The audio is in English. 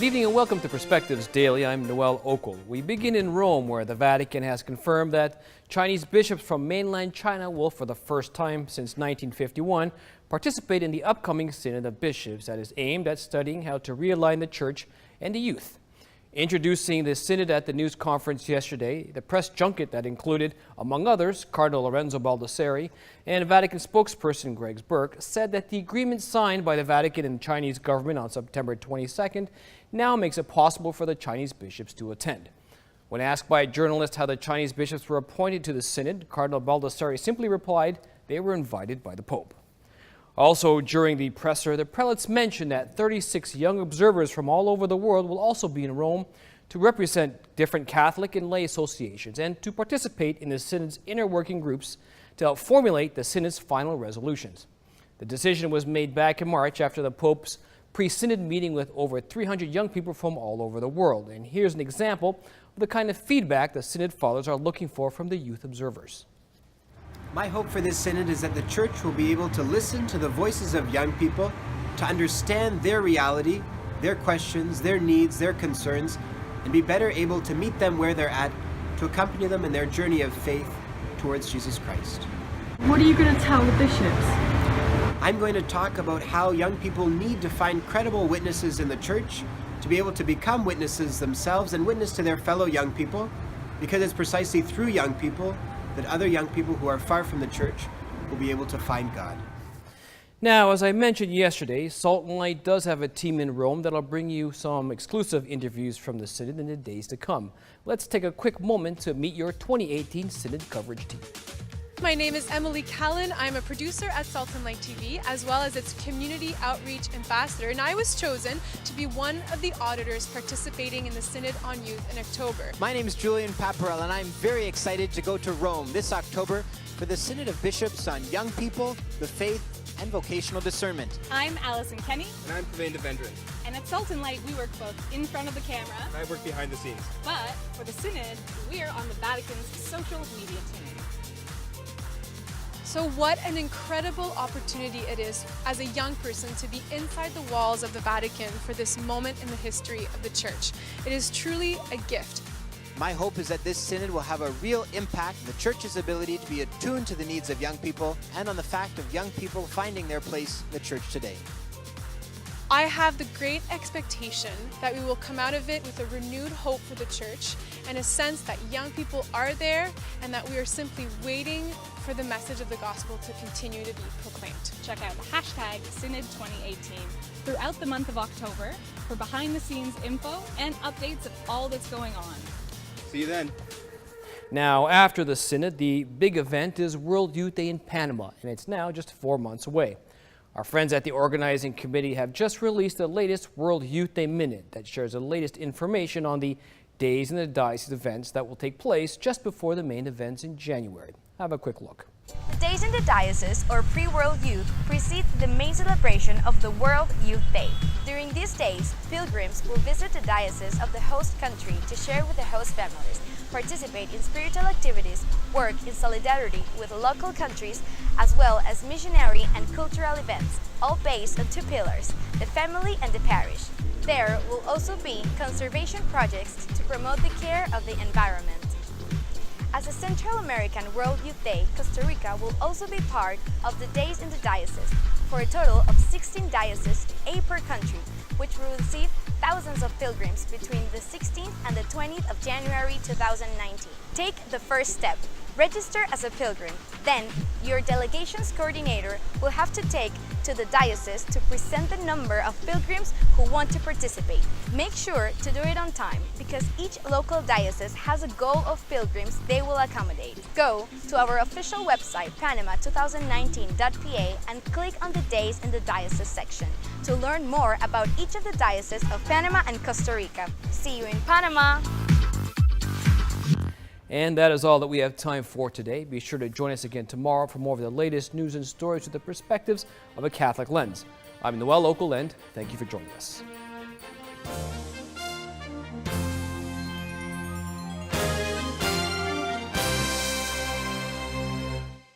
Good evening and welcome to Perspectives Daily. I'm Noel Okel. We begin in Rome, where the Vatican has confirmed that Chinese bishops from mainland China will, for the first time since 1951, participate in the upcoming Synod of Bishops that is aimed at studying how to realign the Church and the youth. Introducing the Synod at the news conference yesterday, the press junket that included, among others, Cardinal Lorenzo Baldessari and Vatican spokesperson Greg Burke said that the agreement signed by the Vatican and Chinese government on September 22nd now makes it possible for the Chinese bishops to attend. When asked by a journalist how the Chinese bishops were appointed to the Synod, Cardinal Baldessari simply replied they were invited by the Pope. Also during the presser, the prelates mentioned that 36 young observers from all over the world will also be in Rome to represent different Catholic and lay associations and to participate in the Synod's inner working groups to help formulate the Synod's final resolutions. The decision was made back in March after the Pope's pre-Synod meeting with over 300 young people from all over the world. And here's an example of the kind of feedback the Synod Fathers are looking for from the youth observers. My hope for this Synod is that the Church will be able to listen to the voices of young people, to understand their reality, their questions, their needs, their concerns, and be better able to meet them where they're at, to accompany them in their journey of faith towards Jesus Christ. What are you going to tell the bishops? I'm going to talk about how young people need to find credible witnesses in the Church to be able to become witnesses themselves and witness to their fellow young people, because it's precisely through young people that other young people who are far from the Church will be able to find God. Now, as I mentioned yesterday, Salt and Light does have a team in Rome that'll bring you some exclusive interviews from the Synod in the days to come. Let's take a quick moment to meet your 2018 Synod coverage team. My name is Emily Callan. I'm a producer at Salt and Light TV, as well as its community outreach ambassador, and I was chosen to be one of the auditors participating in the Synod on Youth in October. My name is Julian Paparel, and I'm very excited to go to Rome this October for the Synod of Bishops on young people, the faith, and vocational discernment. I'm Allison Kenny. And I'm Kaveen Devendran. And at Salt and Light, we work both in front of the camera. And I work behind the scenes. But for the Synod, we're on the Vatican's social media team. So what an incredible opportunity it is as a young person to be inside the walls of the Vatican for this moment in the history of the Church. It is truly a gift. My hope is that this Synod will have a real impact on the Church's ability to be attuned to the needs of young people and on the fact of young people finding their place in the Church today. I have the great expectation that we will come out of it with a renewed hope for the Church and a sense that young people are there and that we are simply waiting for the message of the gospel to continue to be proclaimed. Check out the hashtag Synod2018 throughout the month of October for behind-the-scenes info and updates of all that's going on. See you then. Now, after the Synod, the big event is World Youth Day in Panama, and it's now just 4 months away. Our friends at the organizing committee have just released the latest World Youth Day Minute that shares the latest information on the days and the diocese events that will take place just before the main events in January. Have a quick look. The days in the diocese, or pre-World Youth, precede the main celebration of the World Youth Day. During these days, pilgrims will visit the diocese of the host country to share with the host families, participate in spiritual activities, work in solidarity with local countries, as well as missionary and cultural events, all based on two pillars, the family and the parish. There will also be conservation projects to promote the care of the environment. As a Central American World Youth Day, Costa Rica will also be part of the days in the diocese, for a total of 16 dioceses, 8 per country, which will receive thousands of pilgrims between the 16th and the 20th of January 2019. Take the first step. Register as a pilgrim. Then, your delegation's coordinator will have to take to the diocese to present the number of pilgrims who want to participate. Make sure to do it on time, because each local diocese has a goal of pilgrims they will accommodate. Go to our official website, panama2019.pa, and click on the days in the diocese section to learn more about each of the dioceses of Panama and Costa Rica. See you in Panama! And that is all that we have time for today. Be sure to join us again tomorrow for more of the latest news and stories with the perspectives of a Catholic lens. I'm Noel Okel, and thank you for joining us.